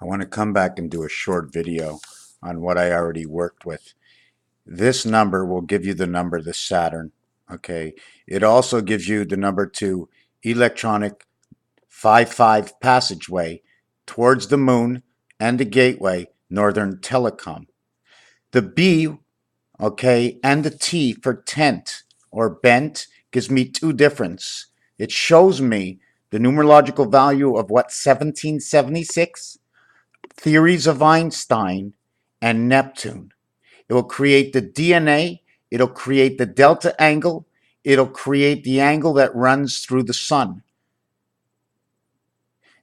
I want to come back and do a short video on what I already worked with. This number will give you the number to Saturn. Okay. It also gives you the number to electronic 5-5 passageway towards the moon and the gateway, Northern Telecom. The B, okay, and the T for tent or bent gives me two difference. It shows me the numerological value of what 1776, theories of Einstein, and Neptune. It will create the DNA, it'll create the delta angle, it'll create the angle that runs through the sun.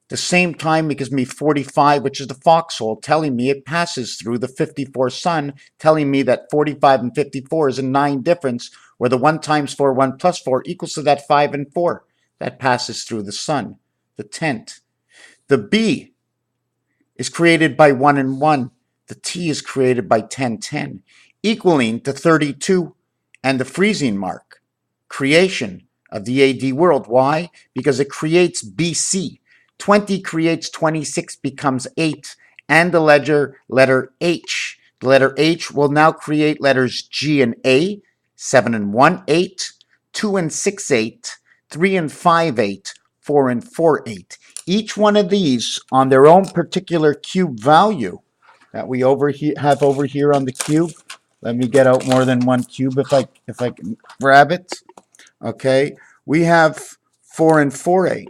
The same time, it gives me 45, which is the foxhole, telling me it passes through the 54 sun, telling me that 45 and 54 is a 9 difference, where the 1 times 4, 1 plus 4 equals to that 5 and 4 that passes through the sun, the tent. The B is created by 1 and 1. The T is created by 10, 10, equaling to 32 and the freezing mark, creation of the AD world. Why? Because it creates BC. 20 creates 26, becomes 8, and the letter H. The letter H will now create letters G and A, 7 and 1, 8, 2 and 6, 8, 3 and 5, 8, 4 and 4, 8. Each one of these on their own particular cube value that we have over here on the cube. Let me get out more than one cube if I can grab it. Okay, we have 4 and 4, 8.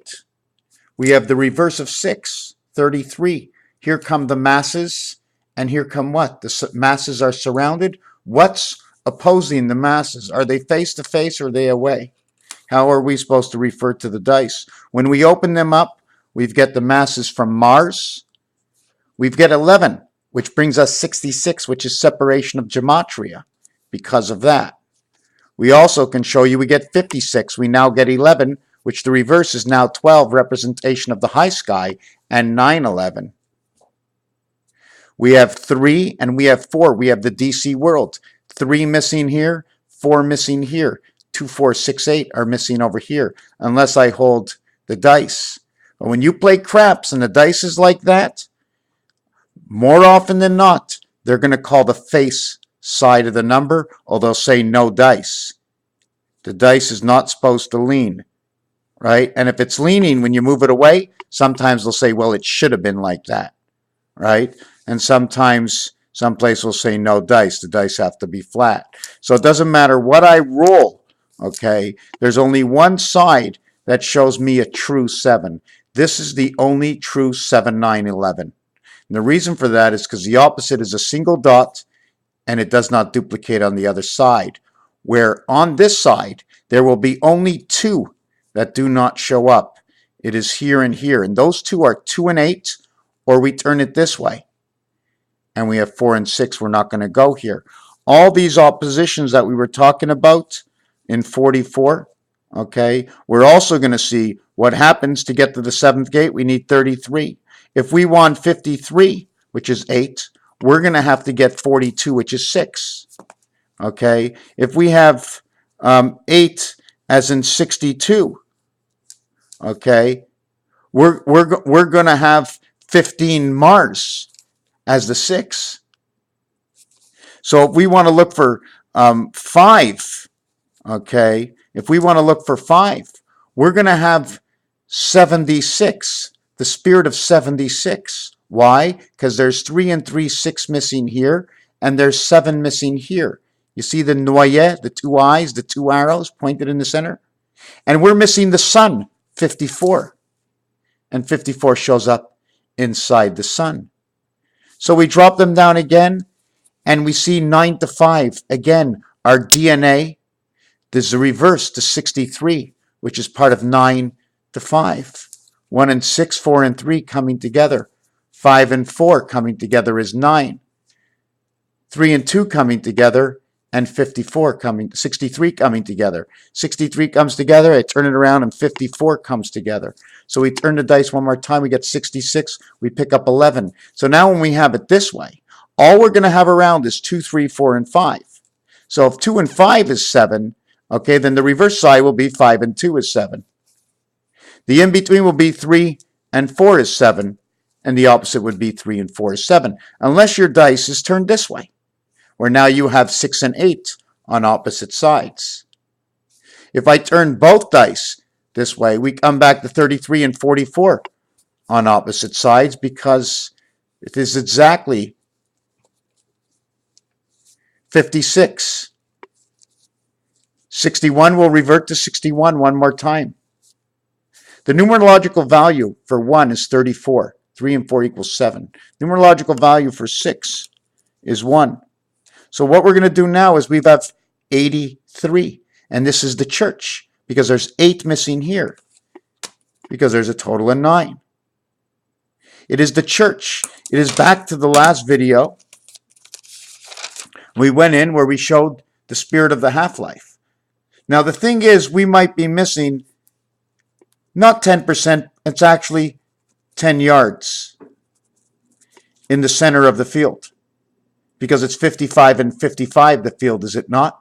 We have the reverse of 6, 33. Here come the masses, and here come what? The masses are surrounded. What's opposing the masses? Are they face to face or are they away? How are we supposed to refer to the dice? When we open them up, we've got the masses from Mars. We've got 11, which brings us 66, which is separation of gematria because of that. We also can show you we get 56. We now get 11, which the reverse is now 12, representation of the high sky, and 911. We have 3 and we have 4. We have the DC world. 3 missing here, 4 missing here. 2, 4, 6, 8 are missing over here, unless I hold the dice. But when you play craps and the dice is like that, more often than not, they're going to call the face side of the number, or they'll say no dice. The dice is not supposed to lean, right? And if it's leaning when you move it away, sometimes they'll say, well, it should have been like that, right? And sometimes someplace will say no dice. The dice have to be flat. So it doesn't matter what I roll, okay? There's only one side that shows me a true 7. This is the only true 7, 9, 11. And the reason for that is because the opposite is a single dot and it does not duplicate on the other side. Where on this side, there will be only 2 that do not show up. It is here and here. And those 2 are 2 and 8, or we turn it this way. And we have 4 and 6. We're not going to go here. All these oppositions that we were talking about in 44, okay, we're also going to see what happens to get to the 7th gate. We need 33. If we want 53, which is 8, we're going to have to get 42, which is 6. Okay, if we have 8 as in 62, okay, we're going to have 15 Mars as the 6. So if we want to look for 5, okay, if we want to look for 5, we're going to have 76, the spirit of 76. Why? Because there's 3 and 3, 6 missing here, and there's 7 missing here. You see the noyé, the 2 eyes, the 2 arrows pointed in the center? And we're missing the sun, 54. And 54 shows up inside the sun. So we drop them down again, and we see 9 to 5. Again, our DNA. There's a reverse to 63, which is part of 9 to 5. 1 and 6, 4 and 3 coming together. 5 and 4 coming together is 9. 3 and 2 coming together, and 63 coming together. 63 comes together, I turn it around, and 54 comes together. So we turn the dice one more time, we get 66, we pick up 11. So now when we have it this way, all we're going to have around is 2, 3, 4, and 5. So if 2 and 5 is 7, okay, then the reverse side will be 5 and 2 is 7. The in-between will be 3 and 4 is 7. And the opposite would be 3 and 4 is 7, unless your dice is turned this way, where now you have 6 and 8 on opposite sides. If I turn both dice this way, we come back to 33 and 44 on opposite sides, because it is exactly 56. 61 will revert to 61 one more time. The numerological value for 1 is 34. 3 and 4 equals 7. Numerological value for 6 is 1. So what we're going to do now is we have 83. And this is the church, because there's 8 missing here, because there's a total of 9. It is the church. It is back to the last video. We went in where we showed the spirit of the half-life. Now the thing is, we might be missing not 10%, it's actually 10 yards in the center of the field, because it's 55 and 55, the field, is it not?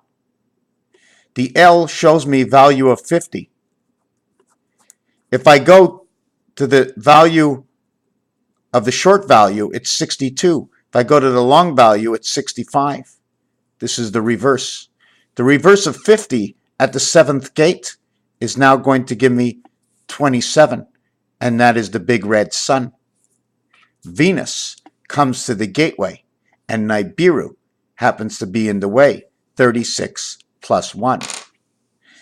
The L shows me value of 50. If I go to the value of the short value, it's 62. If I go to the long value, it's 65. This is the reverse. The reverse of 50 at the 7th gate is now going to give me 27, and that is the big red sun. Venus comes to the gateway, and Nibiru happens to be in the way, 36 plus 1.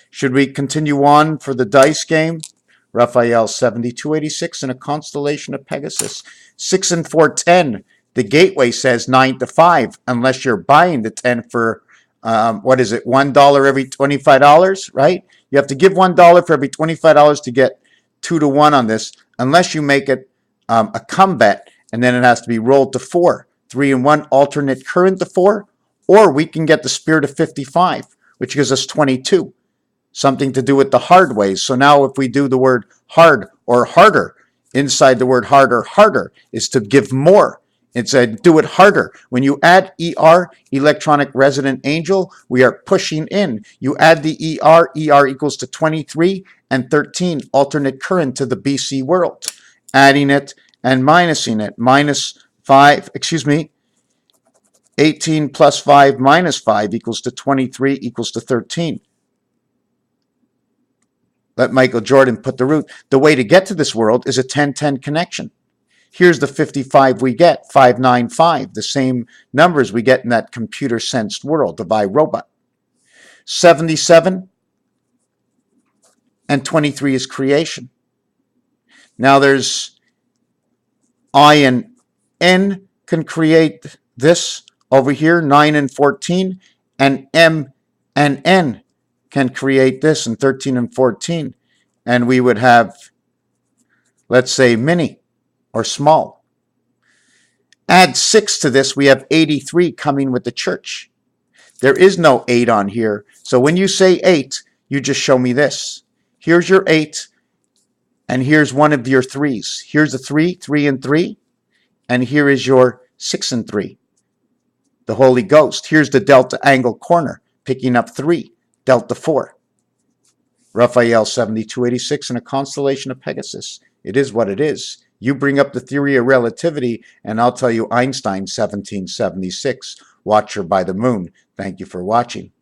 Should we continue on for the dice game? Raphael 7286 in a constellation of Pegasus. 6 and 4, 10. The gateway says 9 to 5, unless you're buying the 10 for, what is it, $1 every $25, right? You have to give $1 for every $25 to get 2 to 1 on this, unless you make it a come bet, and then it has to be rolled to 4. 3 and 1 alternate current to 4, or we can get the spirit of 55, which gives us 22. Something to do with the hard ways. So now if we do the word hard or harder, inside the word hard or harder is to give more. It's a do it harder. When you add ER, electronic resident angel, we are pushing in. You add the ER equals to 23 and 13, alternate current to the BC world. Adding it and minusing it. Minus 5, 18 plus 5 minus 5 equals to 23 equals to 13. Let Michael Jordan put the root. The way to get to this world is a 10-10 connection. Here's the 55 we get, 595, the same numbers we get in that computer-sensed world of iRobot. 77 and 23 is creation. Now there's I and N can create this over here, 9 and 14, and M and N can create this in 13 and 14. And we would have, let's say, mini or small. Add 6 to this, we have 83 coming with the church. There is no 8 on here. So when you say 8, you just show me this. Here's your 8, and here's one of your 3s. Here's a 3, 3 and 3, and here is your 6 and 3. The Holy Ghost. Here's the delta angle corner, picking up 3, delta 4. Raphael 7286 in a constellation of Pegasus. It is what it is. You bring up the theory of relativity, and I'll tell you Einstein 1776, Watcher by the Moon. Thank you for watching.